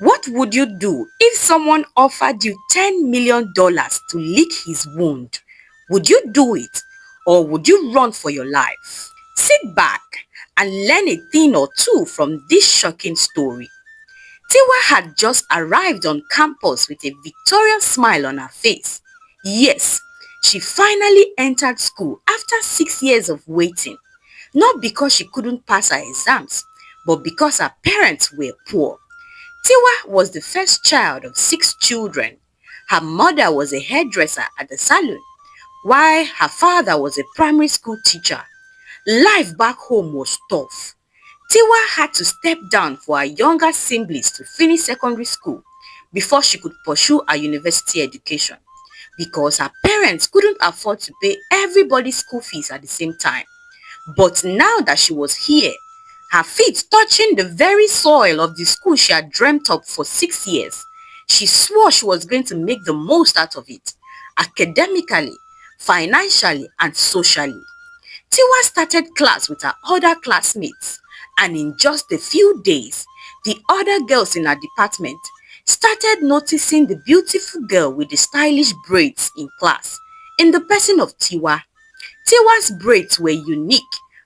What would you do if someone offered you $10 million to lick his wound? Would you do it, or would you run for your life? Sit back and learn a thing or two from this shocking story. Tiwa had just arrived on campus with a victorious smile on her face. Yes, she finally entered school after 6 years of waiting. Not because she couldn't pass her exams, but because her parents were poor. Tiwa was the first child of 6 children. Her mother was a hairdresser at the salon, while her father was a primary school teacher. Life back home was tough. Tiwa had to step down for her younger siblings to finish secondary school before she could pursue her university education, because her parents couldn't afford to pay everybody's school fees at the same time. But now that she was here, her feet touching the very soil of the school she had dreamt of for 6 years, she swore she was going to make the most out of it, academically, financially, and socially. Tiwa started class with her other classmates, and in just a few days, the other girls in her department started noticing the beautiful girl with the stylish braids in class in the person of Tiwa. Tiwa's braids were unique,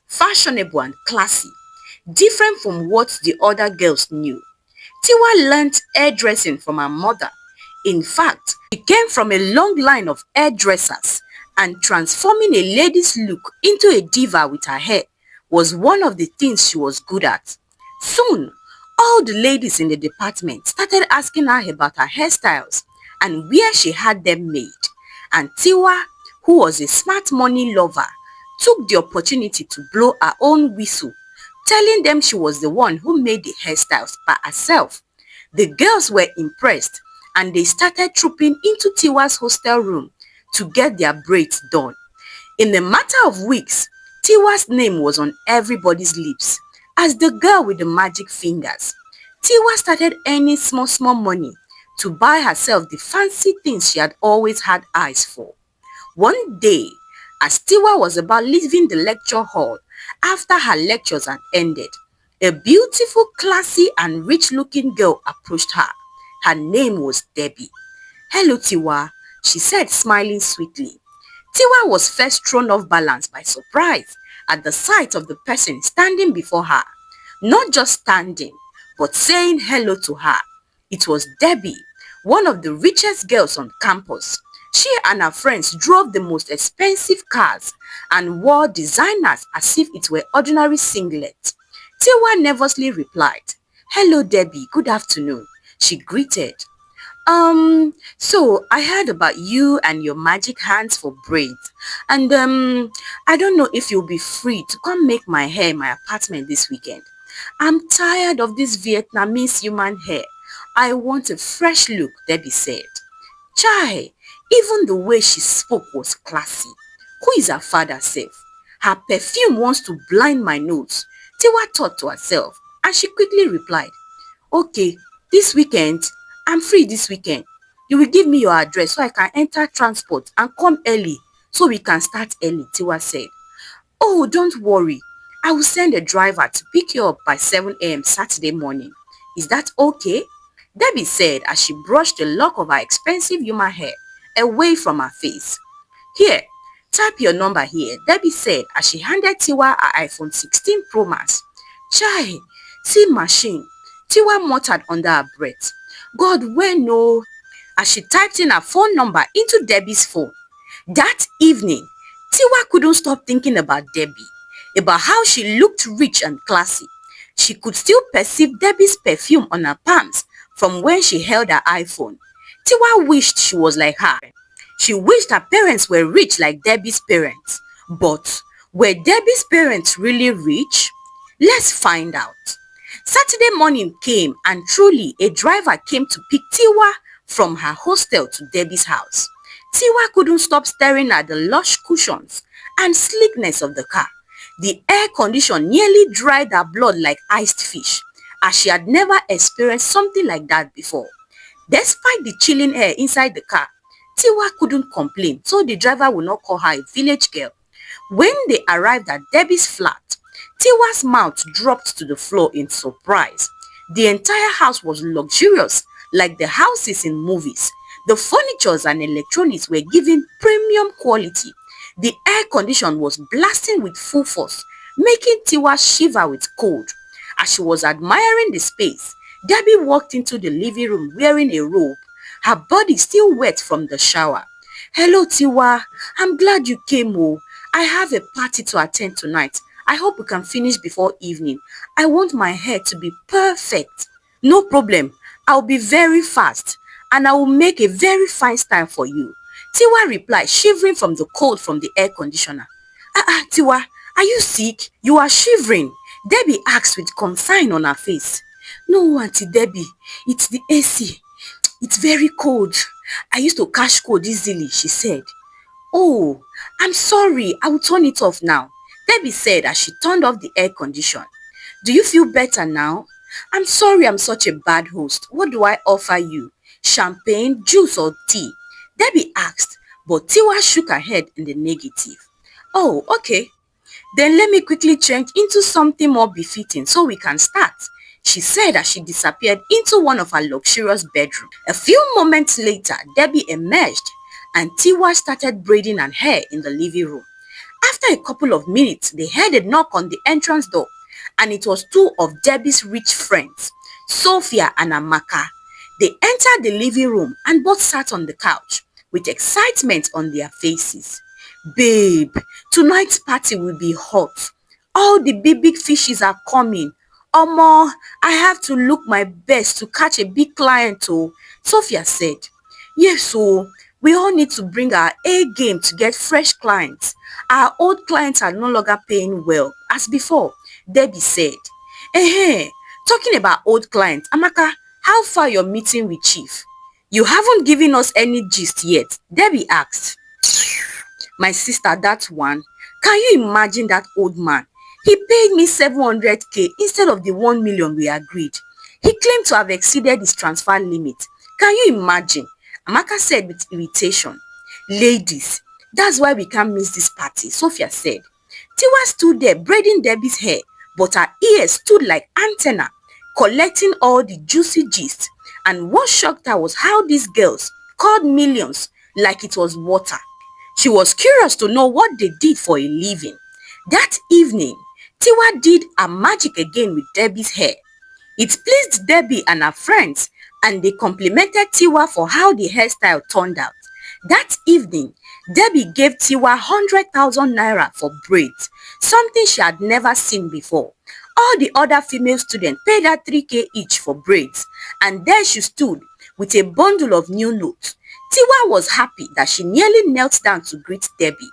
fashionable, and classy, different from what the other girls knew. Tiwa learnt hairdressing from her mother. In fact, she came from a long line of hairdressers, and transforming a lady's look into a diva with her hair was one of the things she was good at. Soon, all the ladies in the department started asking her about her hairstyles and where she had them made. And Tiwa, who was a smart money lover, took the opportunity to blow her own whistle, telling them she was the one who made the hairstyles by herself. The girls were impressed, and they started trooping into Tiwa's hostel room to get their braids done. In a matter of weeks, Tiwa's name was on everybody's lips as the girl with the magic fingers. Tiwa started earning small money to buy herself the fancy things she had always had eyes for. One day, as Tiwa was about leaving the lecture hall after her lectures had ended, a beautiful, classy, and rich-looking girl approached her. Her name was Debbie. "Hello, Tiwa," she said, smiling sweetly. Tiwa was first thrown off balance by surprise at the sight of the person standing before her. Not just standing, but saying hello to her. It was Debbie, one of the richest girls on campus. She and her friends drove the most expensive cars and wore designers as if it were ordinary singlets. Tiwa nervously replied, "Hello, Debbie, good afternoon," she greeted. So I heard about you and your magic hands for braids. And I don't know if you'll be free to come make my hair in my apartment this weekend. I'm tired of this Vietnamese human hair. I want a fresh look," Debbie said. Chai, even the way she spoke was classy. Who is her father self? Her perfume wants to blind my nose, Tiwa thought to herself, and she quickly replied, "Okay, this weekend, I'm free this weekend. You will give me your address so I can enter transport and come early so we can start early," Tiwa said. "Oh, don't worry. I will send a driver to pick you up by 7 a.m. Saturday morning. Is that okay?" Debbie said as she brushed a lock of her expensive human hair away from her face. "Here, type your number here," Debbie said as she handed Tiwa her iPhone 16 Pro Max. "Chai, see machine," Tiwa muttered under her breath. "God, where no," as she typed in her phone number into Debbie's phone. That evening, Tiwa couldn't stop thinking about Debbie, about how she looked rich and classy. She could still perceive Debbie's perfume on her palms from when she held her iPhone. Tiwa wished she was like her. She wished her parents were rich like Debbie's parents. But were Debbie's parents really rich? Let's find out. Saturday morning came, and truly a driver came to pick Tiwa from her hostel to Debbie's house. Tiwa couldn't stop staring at the lush cushions and sleekness of the car. The air condition nearly dried her blood like iced fish, as she had never experienced something like that before. Despite the chilling air inside the car, Tiwa couldn't complain, so the driver would not call her a village girl. When they arrived at Debbie's flat, Tiwa's mouth dropped to the floor in surprise. The entire house was luxurious, like the houses in movies. The furnitures and electronics were given premium quality. The air condition was blasting with full force, making Tiwa shiver with cold. As she was admiring the space, Debbie walked into the living room wearing a robe, her body still wet from the shower. "Hello, Tiwa. I'm glad you came, oh. I have a party to attend tonight. I hope we can finish before evening. I want my hair to be perfect." "No problem. I'll be very fast, and I will make a very fine style for you," Tiwa replied, shivering from the cold from the air conditioner. Tiwa, are you sick? You are shivering," Debbie asked with concern on her face. "No, Auntie Debbie, it's the AC. It's very cold. I used to catch cold easily," she said. "Oh, I'm sorry. I will turn it off now," Debbie said as she turned off the air condition. "Do you feel better now?" "I'm sorry I'm such a bad host. What do I offer you? Champagne, juice or tea?" Debbie asked, but Tiwa shook her head in the negative. "Oh, okay. Then let me quickly change into something more befitting so we can start," she said as she disappeared into one of her luxurious bedrooms. A few moments later, Debbie emerged and Tiwa started braiding her hair in the living room. After a couple of minutes, they heard a knock on the entrance door, and it was two of Debbie's rich friends, Sophia and Amaka. They entered the living room and both sat on the couch with excitement on their faces. "Babe, tonight's party will be hot. All the big fishes are coming. Omo, I have to look my best to catch a big client, oh," Sophia said. "Yes, oh, we all need to bring our A game to get fresh clients. Our old clients are no longer paying well as before," Debbie said. Talking about old clients, Amaka, how far your meeting with Chief? "You haven't given us any gist yet," Debbie asked. "My sister, that one. Can you imagine that old man? He paid me 700k instead of the 1 million we agreed. He claimed to have exceeded his transfer limit. Can you imagine?" Amaka said with irritation. "Ladies, that's why we can't miss this party," Sophia said. Tiwa stood there braiding Debbie's hair, but her ears stood like antenna, collecting all the juicy gist. And what shocked her was how these girls called millions like it was water. She was curious to know what they did for a living. That evening, Tiwa did a magic again with Debbie's hair. It pleased Debbie and her friends, and they complimented Tiwa for how the hairstyle turned out. That evening, Debbie gave Tiwa 100,000 naira for braids, something she had never seen before. All the other female students paid her 3k each for braids, and there she stood with a bundle of new notes. Tiwa was happy that she nearly knelt down to greet Debbie.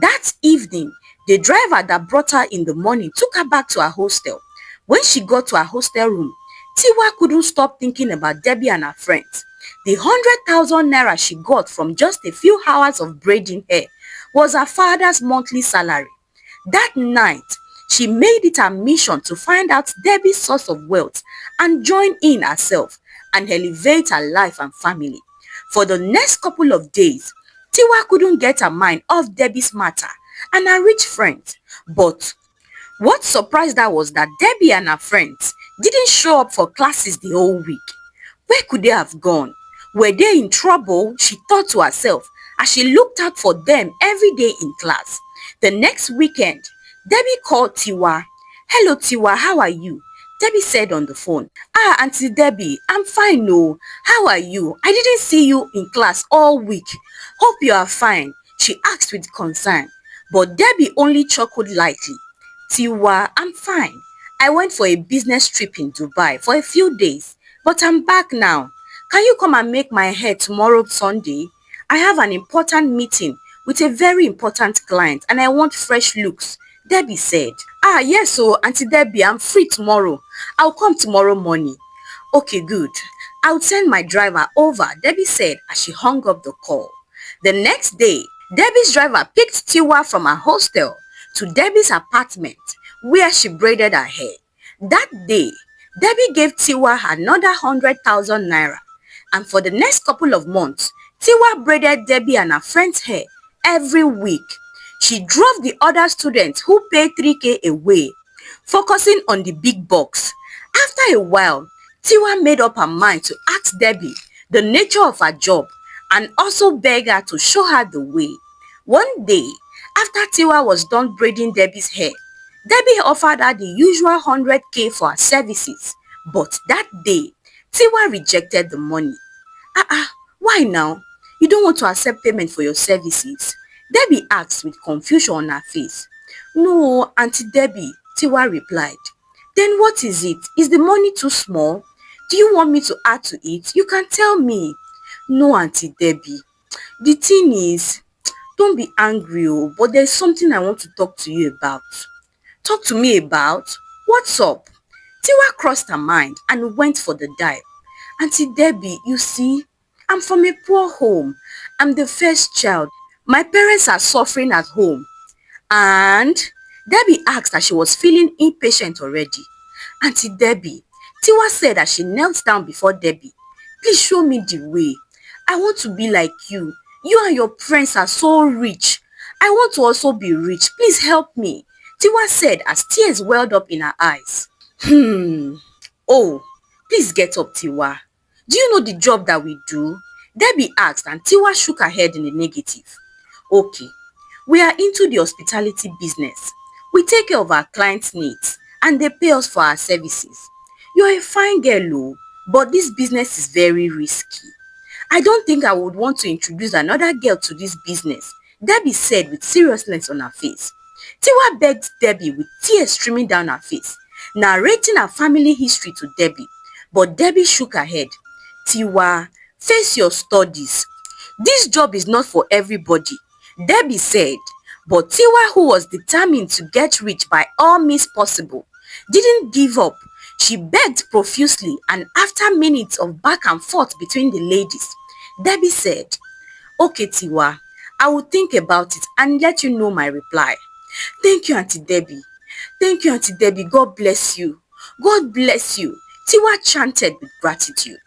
That evening, the driver that brought her in the morning took her back to her hostel. When she got to her hostel room, Tiwa couldn't stop thinking about Debbie and her friends. The 100,000 naira she got from just a few hours of braiding hair was her father's monthly salary. That night, she made it her mission to find out Debbie's source of wealth and join in herself and elevate her life and family. For the next couple of days, Tiwa couldn't get her mind off Debbie's matter and her rich friends. But what surprised her was that Debbie and her friends didn't show up for classes the whole week. Where could they have gone? Were they in trouble? She thought to herself as she looked out for them every day in class. The next weekend, Debbie called Tiwa. "Hello Tiwa, how are you?" Debbie said on the phone. Auntie Debbie, I'm fine, no. How are you? I didn't see you in class all week. Hope you are fine," she asked with concern. But Debbie only chuckled lightly. "Tiwa, I'm fine. I went for a business trip in Dubai for a few days, but I'm back now. Can you come and make my hair tomorrow Sunday? I have an important meeting with a very important client and I want fresh looks," Debbie said. Yes, so Auntie Debbie, I'm free tomorrow. I'll come tomorrow morning." "Okay, good. I'll send my driver over," Debbie said as she hung up the call. The next day, Debbie's driver picked Tiwa from her hostel to Debbie's apartment where she braided her hair. That day, Debbie gave Tiwa another 100,000 naira. And for the next couple of months, Tiwa braided Debbie and her friend's hair every week. She drove the other students who paid 3k away, focusing on the big bucks. After a while, Tiwa made up her mind to ask Debbie the nature of her job and also beg her to show her the way. One day, after Tiwa was done braiding Debbie's hair, Debbie offered her the usual 100k for her services. But that day, Tiwa rejected the money. Why now? You don't want to accept payment for your services? Debbie asked with confusion on her face. No, Auntie Debbie, Tiwa replied. Then what is it? Is the money too small? Do you want me to add to it? You can tell me. No, Auntie Debbie. The thing is, don't be angry, but there's something I want to talk to you about. Talk to me about? What's up? Tiwa crossed her mind and went for the dive. Auntie Debbie, you see, I'm from a poor home. I'm the first child. My parents are suffering at home. And Debbie asked as she was feeling impatient already. Auntie Debbie, Tiwa said as she knelt down before Debbie. Please show me the way. I want to be like you. You and your friends are so rich. I want to also be rich. Please help me. Tiwa said as tears welled up in her eyes. Oh, please get up, Tiwa. Do you know the job that we do? Debbie asked and Tiwa shook her head in the negative. Okay, we are into the hospitality business. We take care of our clients' needs and they pay us for our services. You're a fine girl, but this business is very risky. I don't think I would want to introduce another girl to this business, Debbie said with seriousness on her face. Tiwa begged Debbie with tears streaming down her face, narrating her family history to Debbie. But Debbie shook her head. Tiwa, face your studies. This job is not for everybody, Debbie said. But Tiwa, who was determined to get rich by all means possible, didn't give up. She begged profusely, and after minutes of back and forth between the ladies, Debbie said, Okay, Tiwa, I will think about it and let you know my reply. Thank you, Auntie Debbie. Thank you, Auntie Debbie. God bless you. God bless you, Tiwa chanted with gratitude.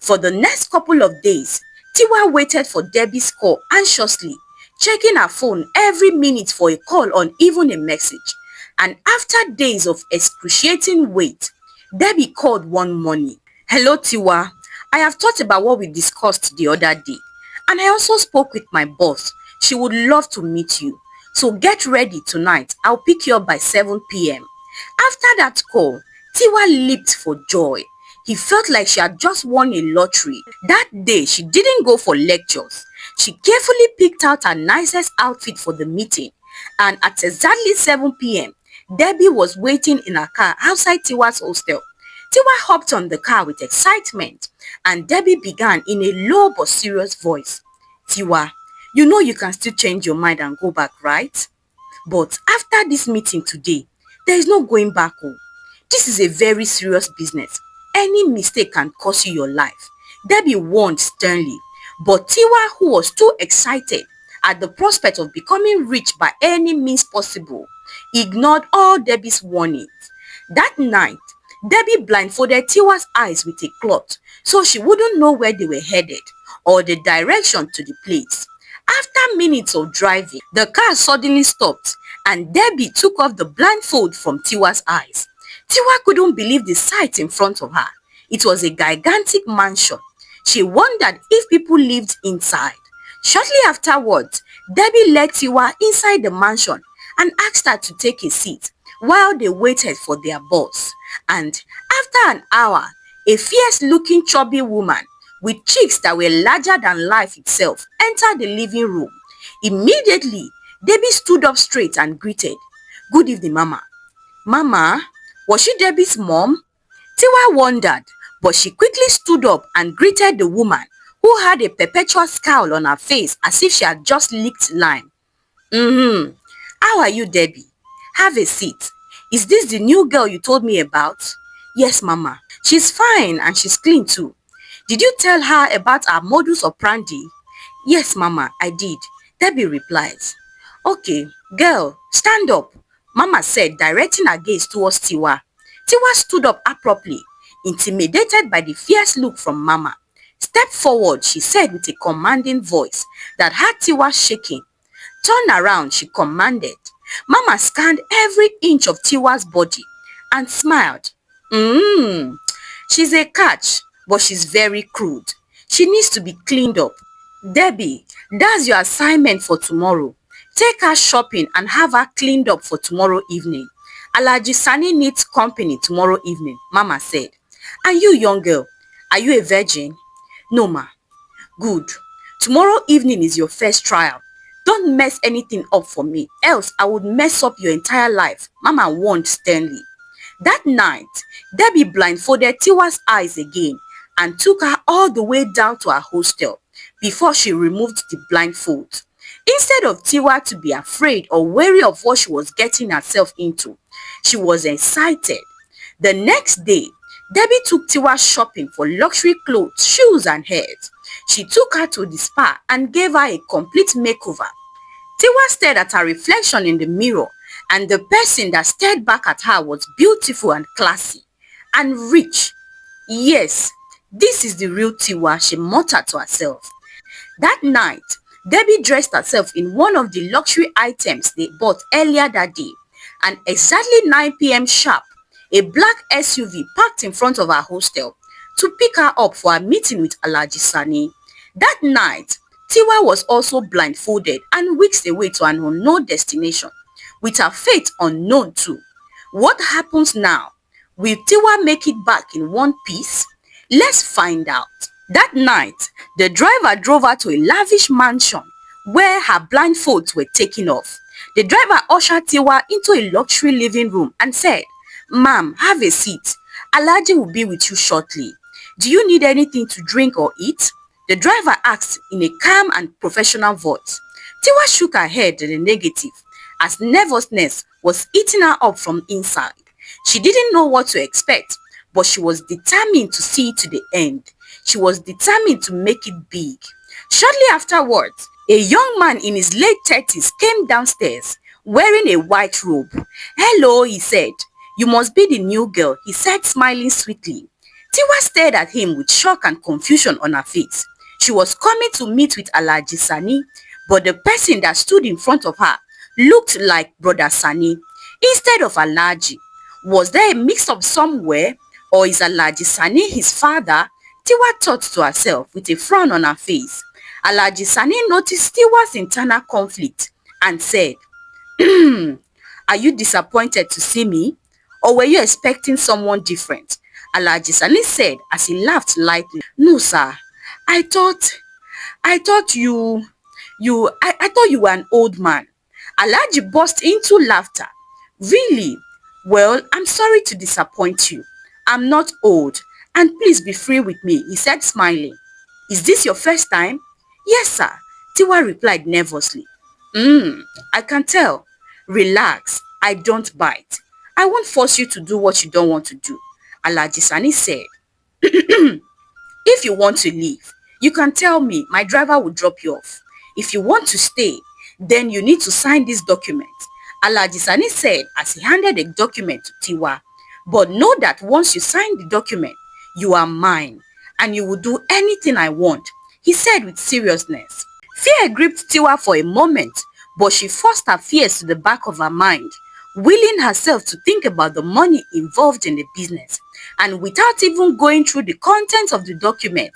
For the next couple of days, Tiwa waited for Debbie's call anxiously, checking her phone every minute for a call or even a message. And after days of excruciating wait, Debbie called one morning. Hello, Tiwa. I have thought about what we discussed the other day, and I also spoke with my boss. She would love to meet you. So get ready tonight. I'll pick you up by 7 p.m. After that call, Tiwa leaped for joy. He felt like she had just won a lottery. That day, she didn't go for lectures. She carefully picked out her nicest outfit for the meeting. And at exactly 7 p.m., Debbie was waiting in her car outside Tiwa's hostel. Tiwa hopped on the car with excitement, and Debbie began in a low but serious voice. Tiwa, you know you can still change your mind and go back, right? But after this meeting today, there is no going back home. This is a very serious business. Any mistake can cost you your life, Debbie warned sternly. But Tiwa, who was too excited at the prospect of becoming rich by any means possible, ignored all Debbie's warnings. That night, Debbie blindfolded Tiwa's eyes with a cloth so she wouldn't know where they were headed or the direction to the place. After minutes of driving, the car suddenly stopped and Debbie took off the blindfold from Tiwa's eyes. Tiwa couldn't believe the sight in front of her. It was a gigantic mansion. She wondered if people lived inside. Shortly afterwards, Debbie led Tiwa inside the mansion and asked her to take a seat while they waited for their boss. And after an hour, a fierce-looking chubby woman with cheeks that were larger than life itself entered the living room. Immediately, Debbie stood up straight and greeted, "Good evening, Mama." Mama? Was she Debbie's mom? Tiwa wondered, but she quickly stood up and greeted the woman, who had a perpetual scowl on her face as if she had just licked lime. How are you, Debbie? Have a seat. Is this the new girl you told me about? Yes, Mama. She's fine and she's clean too. Did you tell her about our modus operandi? Yes, Mama, I did, Debbie replied. Okay, girl, stand up, Mama said, directing her gaze towards Tiwa. Tiwa stood up abruptly, intimidated by the fierce look from Mama. Step forward, she said with a commanding voice that had Tiwa shaking. Turn around, she commanded. Mama scanned every inch of Tiwa's body and smiled. She's a catch, but she's very crude. She needs to be cleaned up. Debbie, that's your assignment for tomorrow. Take her shopping and have her cleaned up for tomorrow evening. Alhaji Sani needs company tomorrow evening, Mama said. And you, young girl, are you a virgin? No, ma. Good. Tomorrow evening is your first trial. Don't mess anything up for me, else I would mess up your entire life, Mama warned sternly. That night, Debbie blindfolded Tiwa's eyes again and took her all the way down to her hostel before she removed the blindfold. Instead of Tiwa to be afraid or wary of what she was getting herself into, she was excited. The next day, Debbie took Tiwa shopping for luxury clothes, shoes and hairs. She took her to the spa and gave her a complete makeover. Tiwa stared at her reflection in the mirror, and the person that stared back at her was beautiful and classy and rich. Yes, this is the real Tiwa, she muttered to herself. That night, Debbie dressed herself in one of the luxury items they bought earlier that day, and exactly 9 p.m. sharp, a black SUV parked in front of her hostel to pick her up for a meeting with Alhaji Sani. That night, Tiwa was also blindfolded and whisked away to an unknown destination, with her fate unknown too. What happens now? Will Tiwa make it back in one piece? Let's find out. That night, the driver drove her to a lavish mansion where her blindfolds were taken off. The driver ushered Tiwa into a luxury living room and said, "Ma'am, have a seat. Alhaji will be with you shortly. Do you need anything to drink or eat?" The driver asked in a calm and professional voice. Tiwa shook her head in the negative, as nervousness was eating her up from inside. She didn't know what to expect, but she was determined to see it to the end. She was determined to make it big. Shortly afterwards, a young man in his late 30s came downstairs wearing a white robe. "Hello," he said. "You must be the new girl," he said, smiling sweetly. Tiwa stared at him with shock and confusion on her face. She was coming to meet with Alhaji Sani, but the person that stood in front of her looked like Brother Sani instead of Alhaji. Was there a mix-up somewhere, or is Alhaji Sani his father? Tiwa thought to herself with a frown on her face. Alhaji Sani noticed Tiwa's internal conflict and said, "Are you disappointed to see me? Or were you expecting someone different?" Alhaji Sani said as he laughed lightly. "No, sir. I thought I thought you were an old man." Alhaji burst into laughter. "Really? Well, I'm sorry to disappoint you. I'm not old, and please be free with me," he said, smiling. "Is this your first time?" "Yes, sir," Tiwa replied nervously. I can tell. Relax, I don't bite. I won't force you to do what you don't want to do," Alhaji Sani said. "If you want to leave, you can tell me. My driver will drop you off. If you want to stay, then you need to sign this document," Alhaji Sani said as he handed the document to Tiwa. "But know that once you sign the document, you are mine, and you will do anything I want," he said with seriousness. Fear gripped Tiwa for a moment, but she forced her fears to the back of her mind, willing herself to think about the money involved in the business. And without even going through the contents of the document,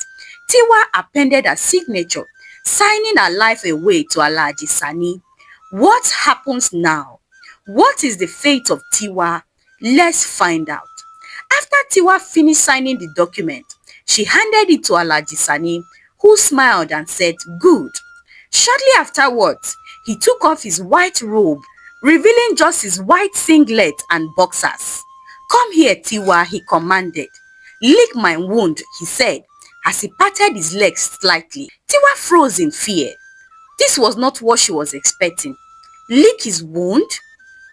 Tiwa appended her signature, signing her life away to Alhaji Sani. What happens now? What is the fate of Tiwa? Let's find out. After Tiwa finished signing the document, she handed it to Alhaji Sani, who smiled and said, "Good." Shortly afterwards, he took off his white robe, revealing just his white singlet and boxers. "Come here, Tiwa," he commanded. "Lick my wound," he said, as he patted his legs slightly. Tiwa froze in fear. This was not what she was expecting. Lick his wound?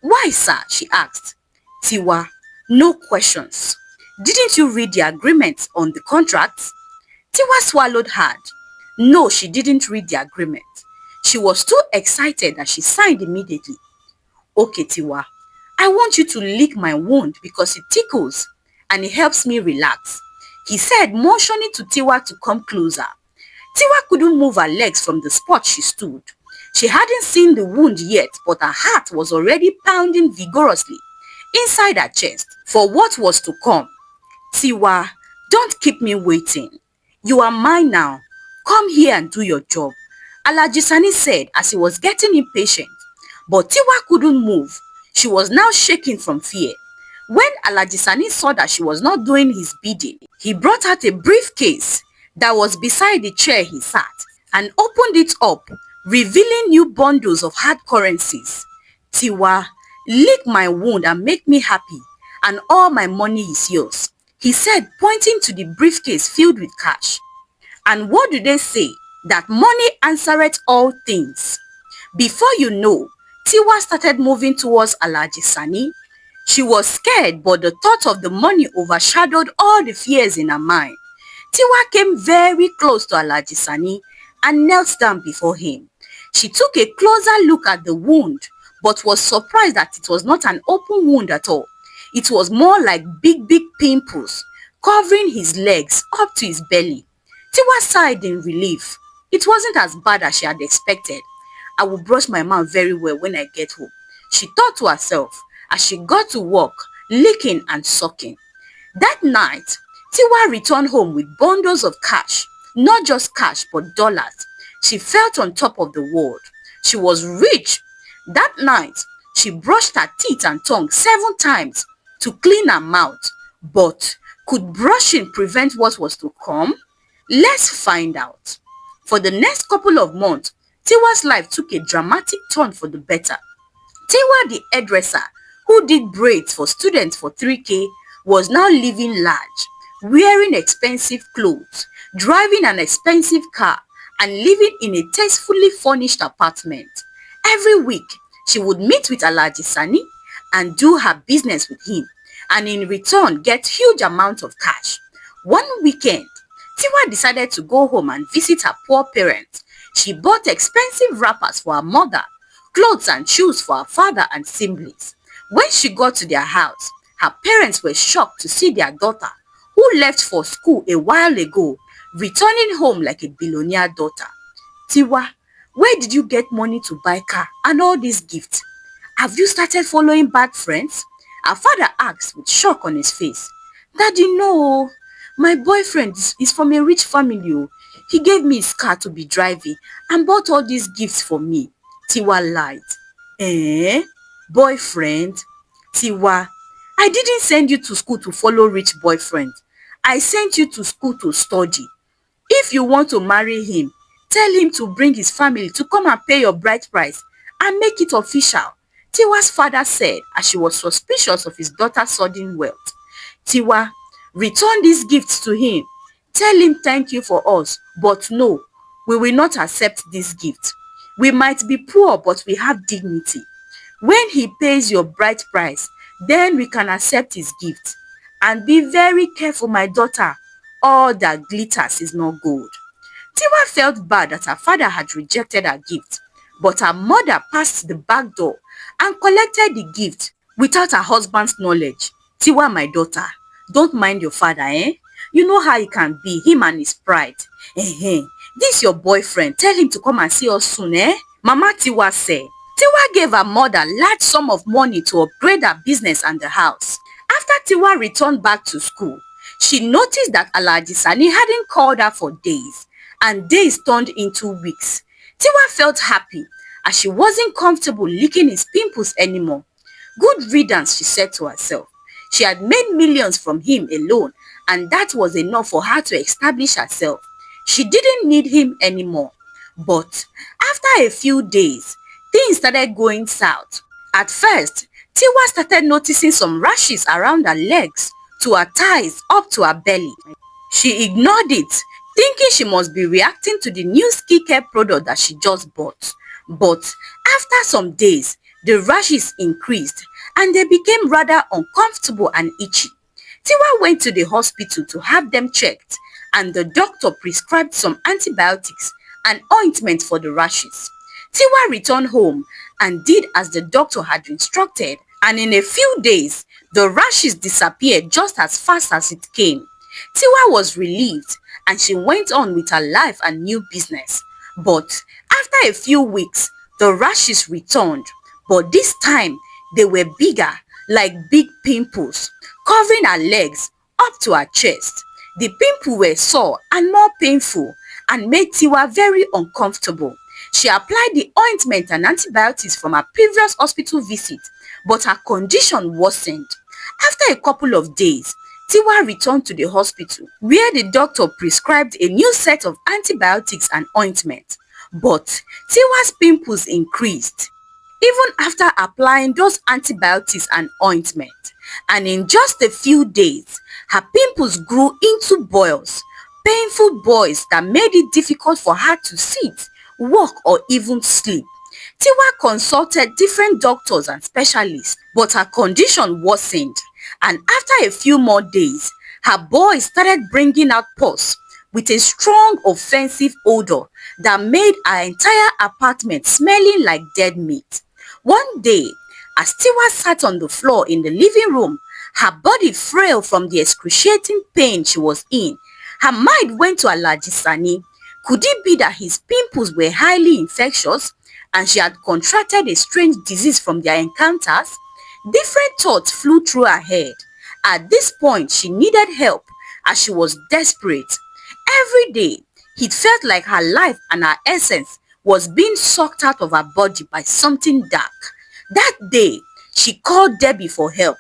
"Why, sir?" she asked. "Tiwa, no questions. Didn't you read the agreement on the contract?" Tiwa swallowed hard. No, she didn't read the agreement. She was too excited that she signed immediately. "Okay, Tiwa, I want you to lick my wound because it tickles and it helps me relax," he said, motioning to Tiwa to come closer. Tiwa couldn't move her legs from the spot she stood. She hadn't seen the wound yet, but her heart was already pounding vigorously inside her chest for what was to come. "Tiwa, Don't keep me waiting. You are mine now. Come here and do your job, Alajisani said as he was getting impatient. But Tiwa couldn't move. She was now shaking from fear. When Alajisani saw that she was not doing his bidding, he brought out a briefcase that was beside the chair he sat and opened it up, revealing new bundles of hard currencies. Tiwa, lick my wound and make me happy, and all my money is yours, he said, pointing to the briefcase filled with cash. And what do they say? That money answereth all things. Before you know, Tiwa started moving towards Alhaji Sani. She was scared, but the thought of the money overshadowed all the fears in her mind. Tiwa came very close to Alhaji Sani and knelt down before him. She took a closer look at the wound, but was surprised that it was not an open wound at all. It was more like big pimples covering his legs up to his belly. Tiwa sighed in relief. It wasn't as bad as she had expected. I will brush my mouth very well when I get home, she thought to herself as she got to work, licking and sucking. That night, Tiwa returned home with bundles of cash, not just cash but dollars. She felt on top of the world. She was rich. That night, she brushed her teeth and tongue 7 times to clean her mouth. But could brushing prevent what was to come? Let's find out. For the next couple of months, Tiwa's life took a dramatic turn for the better. Tiwa, the hairdresser, who did braids for students for 3K, was now living large, wearing expensive clothes, driving an expensive car, and living in a tastefully furnished apartment. Every week, she would meet with Alhaji Sani and do her business with him, and in return get huge amounts of cash. One weekend, Tiwa decided to go home and visit her poor parents. She bought expensive wrappers for her mother, clothes and shoes for her father and siblings. When she got to their house, her parents were shocked to see their daughter, who left for school a while ago, returning home like a billionaire daughter. Tiwa, where did you get money to buy car and all these gifts? Have you started following bad friends? Her father asked with shock on his face. Daddy, no. My boyfriend is from a rich family. Oh. He gave me his car to be driving and bought all these gifts for me. Tiwa lied. Eh? Boyfriend? Tiwa, I didn't send you to school to follow rich boyfriend. I sent you to school to study. If you want to marry him, tell him to bring his family to come and pay your bride price and make it official, Tiwa's father said as she was suspicious of his daughter's sudden wealth. Tiwa, return these gifts to him. Tell him thank you for us, but no, we will not accept this gift. We might be poor, but we have dignity. When he pays your bride price, then we can accept his gift. And be very careful, my daughter. All that glitters is not gold. Tiwa felt bad that her father had rejected her gift, but her mother passed the back door and collected the gift without her husband's knowledge. Tiwa, my daughter, don't mind your father, eh? You know how he can be, him and his pride. This your boyfriend, tell him to come and see us soon, eh? Mama Tiwa said. Tiwa gave her mother large sum of money to upgrade her business and the house. After Tiwa returned back to school, she noticed that Alhaji Sani hadn't called her for days, and days turned into weeks. Tiwa felt happy as she wasn't comfortable licking his pimples anymore. Good riddance, she said to herself. She had made millions from him alone, and that was enough for her to establish herself. She didn't need him anymore. But after a few days, things started going south. At first, Tiwa started noticing some rashes around her legs, to her thighs, up to her belly. She ignored it, thinking she must be reacting to the new skincare product that she just bought. But after some days, the rashes increased and they became rather uncomfortable and itchy. Tiwa went to the hospital to have them checked, and the doctor prescribed some antibiotics and ointment for the rashes. Tiwa returned home and did as the doctor had instructed, and in a few days, the rashes disappeared just as fast as it came. Tiwa was relieved and she went on with her life and new business. But after a few weeks, the rashes returned, but this time they were bigger, like big pimples, covering her legs up to her chest. The pimple were sore and more painful and made Tiwa very uncomfortable. She applied the ointment and antibiotics from her previous hospital visit, but her condition worsened. After a couple of days, Tiwa returned to the hospital where the doctor prescribed a new set of antibiotics and ointment. But Tiwa's pimples increased even after applying those antibiotics and ointment, and in just a few days, her pimples grew into boils, painful boils that made it difficult for her to sit, walk or even sleep. Tiwa consulted different doctors and specialists, but her condition worsened, and after a few more days, her boils started bringing out pus with a strong offensive odor that made her entire apartment smelling like dead meat. One day, as Tiwa sat on the floor in the living room, her body frail from the excruciating pain she was in, her mind went to Alhaji Sani. Could it be that his pimples were highly infectious and she had contracted a strange disease from their encounters? Different thoughts flew through her head. At this point, she needed help as she was desperate. Every day, it felt like her life and her essence was being sucked out of her body by something dark. That day, she called Debbie for help.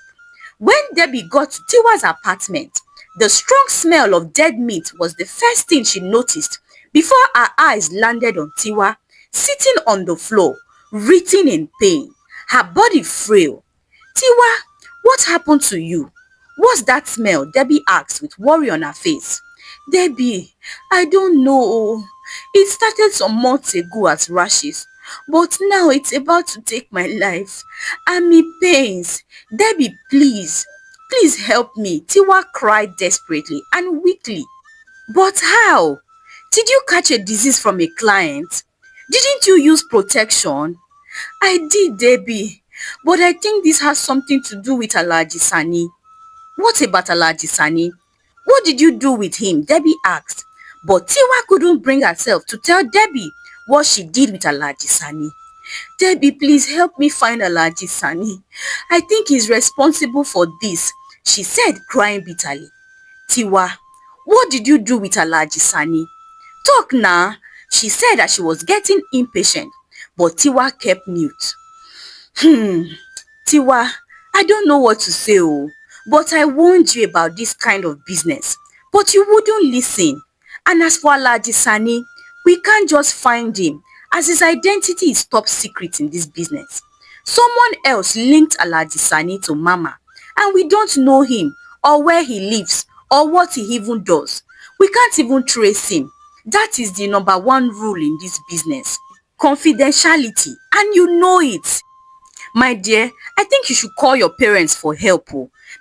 When Debbie got to Tiwa's apartment, the strong smell of dead meat was the first thing she noticed before her eyes landed on Tiwa, sitting on the floor, writhing in pain, her body frail. "Tiwa, what happened to you? What's that smell?" Debbie asked with worry on her face. "Debbie, I don't know. It started some months ago as rashes, but now it's about to take my life. I'm in pains. Debbie, please help me." Tiwa cried desperately and weakly. "But how? Did you catch a disease from a client? Didn't you use protection?" "I did, Debbie, but I think this has something to do with Alhaji Sani." "What about Alhaji Sani? What did you do with him?" Debbie asked. But Tiwa couldn't bring herself to tell Debbie what she did with Alhaji Sani. "Debbie, please help me find Alhaji Sani. I think he's responsible for this," she said, crying bitterly. "Tiwa, what did you do with Alhaji Sani? Talk now," she said as she was getting impatient. But Tiwa kept mute. Tiwa, I don't know what to say, but I warned you about this kind of business, but you wouldn't listen. And as for Alhaji Sani, we can't just find him, as his identity is top secret in this business. Someone else linked Alhaji Sani to Mama, and we don't know him, or where he lives, or what he even does. We can't even trace him. That is the number one rule in this business. Confidentiality, and you know it. My dear, I think you should call your parents for help,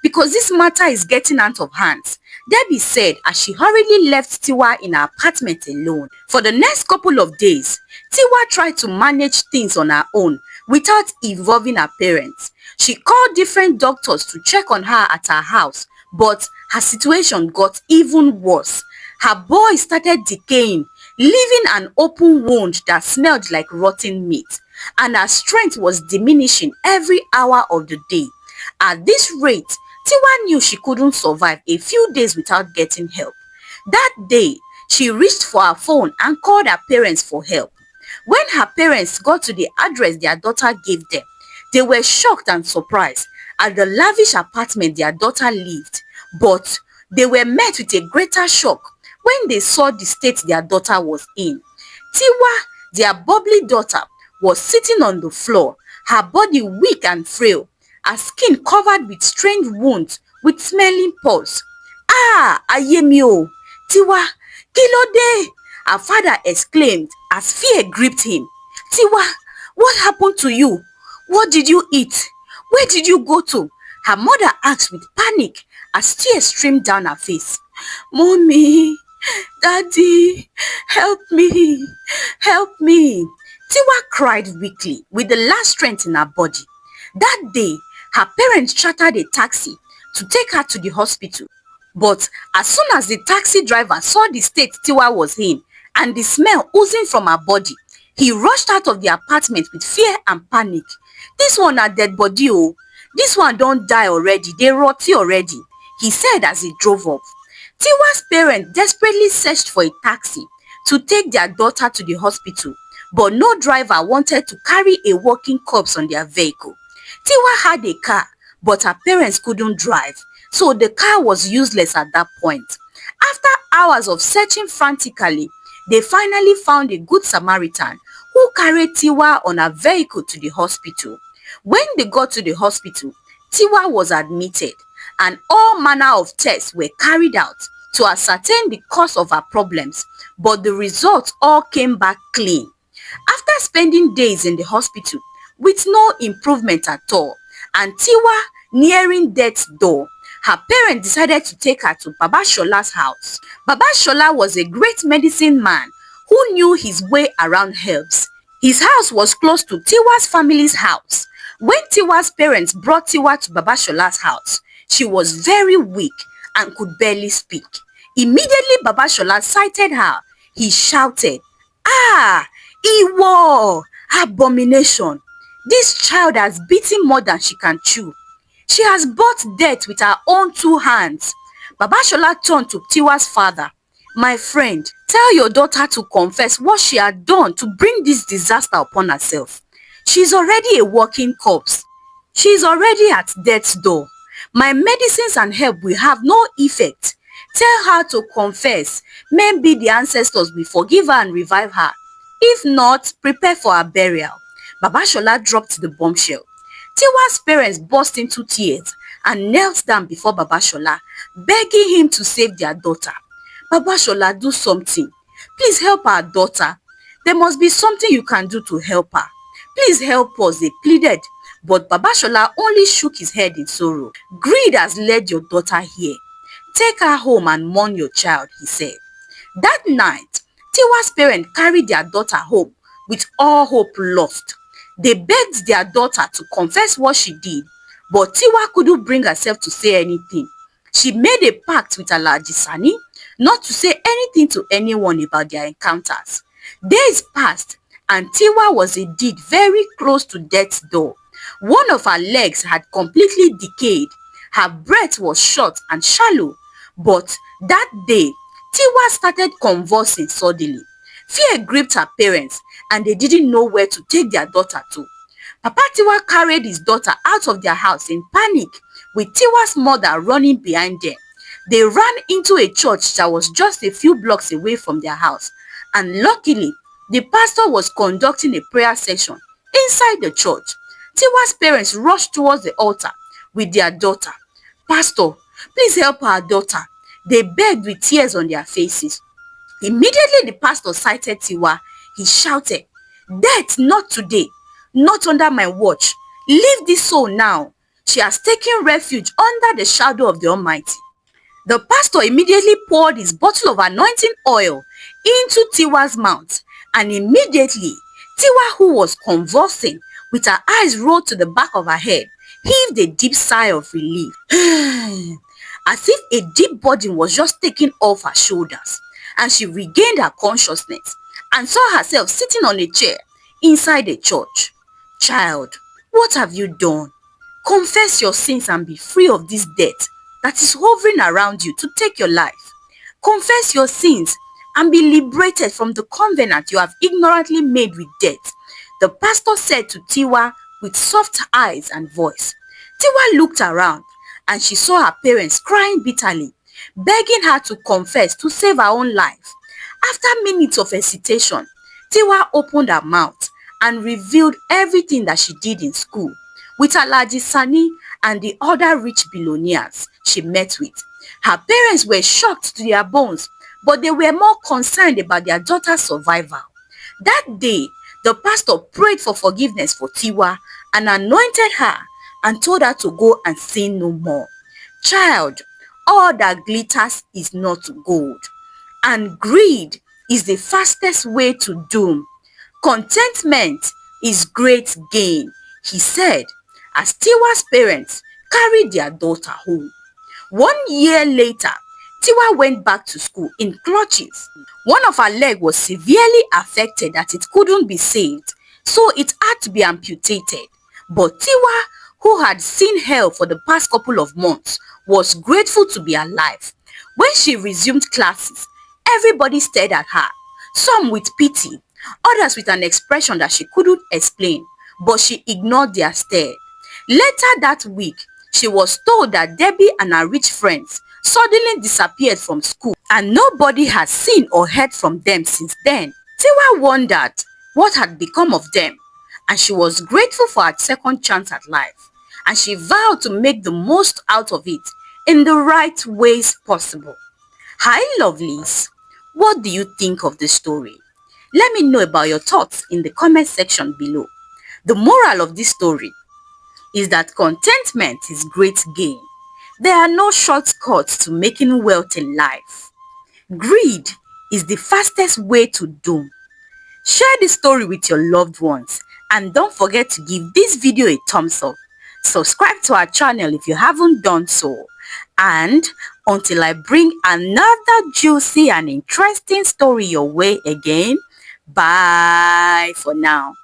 because this matter is getting out of hand," Debbie said as she hurriedly left Tiwa in her apartment alone. For the next couple of days, Tiwa tried to manage things on her own without involving her parents. She called different doctors to check on her at her house, but her situation got even worse. Her boy started decaying, leaving an open wound that smelled like rotten meat, and her strength was diminishing every hour of the day. At this rate, Tiwa knew she couldn't survive a few days without getting help. That day, she reached for her phone and called her parents for help. When her parents got to the address their daughter gave them, they were shocked and surprised at the lavish apartment their daughter lived, but they were met with a greater shock when they saw the state their daughter was in. Tiwa, their bubbly daughter, was sitting on the floor, her body weak and frail, her skin covered with strange wounds with smelling pus. "Ah, ayé mi o! Tiwa, kí ló dé?" her father exclaimed as fear gripped him. "Tiwa, what happened to you? What did you eat? Where did you go to?" her mother asked with panic as tears streamed down her face. "Mommy, Daddy, help me, help me." Tiwa cried weakly with the last strength in her body. That day, her parents chartered a taxi to take her to the hospital. But as soon as the taxi driver saw the state Tiwa was in and the smell oozing from her body, he rushed out of the apartment with fear and panic. "This one na dead body o. This one don die already, dey rot already," he said as he drove off. Tiwa's parents desperately searched for a taxi to take their daughter to the hospital, but no driver wanted to carry a walking corpse on their vehicle. Tiwa had a car, but her parents couldn't drive, so the car was useless at that point. After hours of searching frantically, they finally found a good Samaritan who carried Tiwa on a vehicle to the hospital. When they got to the hospital, Tiwa was admitted and all manner of tests were carried out to ascertain the cause of her problems, but the results all came back clean. After spending days in the hospital with no improvement at all and Tiwa nearing death's door, her parents decided to take her to Baba Shola's house. Baba Shola was a great medicine man who knew his way around herbs. His house was close to Tiwa's family's house. When Tiwa's parents brought Tiwa to Baba Shola's house, she was very weak and could barely speak. Immediately Baba Shola sighted her. He shouted, "Ah, Iwo, abomination! This child has beaten more than she can chew. She has bought death with her own two hands." Baba Shola turned to Tiwa's father. "My friend, tell your daughter to confess what she had done to bring this disaster upon herself. She is already a walking corpse. She is already at death's door. My medicines and help will have no effect. Tell her to confess. Maybe the ancestors will forgive her and revive her. If not, prepare for her burial." Baba Shola dropped the bombshell. Tiwa's parents burst into tears and knelt down before Baba Shola, begging him to save their daughter. "Baba Shola, do something. Please help our daughter. There must be something you can do to help her. Please help us," they pleaded. But Baba Shola only shook his head in sorrow. "Greed has led your daughter here. Take her home and mourn your child," he said. That night, Tiwa's parents carried their daughter home with all hope lost. They begged their daughter to confess what she did, but Tiwa couldn't bring herself to say anything. She made a pact with Alhaji Sani not to say anything to anyone about their encounters. Days passed and Tiwa was indeed very close to death's door. One of her legs had completely decayed. Her breath was short and shallow. But that day, Tiwa started convulsing suddenly. Fear gripped her parents and they didn't know where to take their daughter to. Papa Tiwa carried his daughter out of their house in panic, with Tiwa's mother running behind them. They ran into a church that was just a few blocks away from their house, and luckily, the pastor was conducting a prayer session inside the church. Tiwa's parents rushed towards the altar with their daughter. "Pastor, please help our daughter," they begged with tears on their faces. Immediately the pastor sighted Tiwa. He shouted, "Death, not today, not under my watch. Leave this soul now. She has taken refuge under the shadow of the Almighty." The pastor immediately poured his bottle of anointing oil into Tiwa's mouth, and immediately Tiwa, who was convulsing with her eyes rolled to the back of her head, heaved a deep sigh of relief. As if a deep burden was just taken off her shoulders, and she regained her consciousness and saw herself sitting on a chair inside a church. "Child, what have you done? Confess your sins and be free of this death that is hovering around you to take your life. Confess your sins and be liberated from the covenant you have ignorantly made with death," the pastor said to Tiwa with soft eyes and voice. Tiwa looked around and she saw her parents crying bitterly, begging her to confess to save her own life. After minutes of hesitation, Tiwa opened her mouth and revealed everything that she did in school with Alhaji Sani and the other rich billionaires she met with. Her parents were shocked to their bones, but they were more concerned about their daughter's survival. That day, the pastor prayed for forgiveness for Tiwa and anointed her and told her to go and sin no more. "Child, all that glitters is not gold, and greed is the fastest way to doom. Contentment is great gain," he said, as Tiwa's parents carried their daughter home. 1 year later, Tiwa went back to school in clutches. One of her legs was severely affected that it couldn't be saved, so it had to be amputated. But Tiwa, who had seen hell for the past couple of months, was grateful to be alive When she resumed classes, everybody stared at her, some with pity, others with an expression that she couldn't explain, but she ignored their stare. Later that week, she was told that Debbie and her rich friends suddenly disappeared from school and nobody has seen or heard from them since then. Tiwa wondered what had become of them, and she was grateful for her second chance at life, and she vowed to make the most out of it in the right ways possible. Hi lovelies, what do you think of the story? Let me know about your thoughts in the comment section below. The moral of this story is that contentment is great gain. There are no shortcuts to making wealth in life. Greed is the fastest way to doom. Share this story with your loved ones and don't forget to give this video a thumbs up. Subscribe to our channel if you haven't done so. And until I bring another juicy and interesting story your way again, bye for now.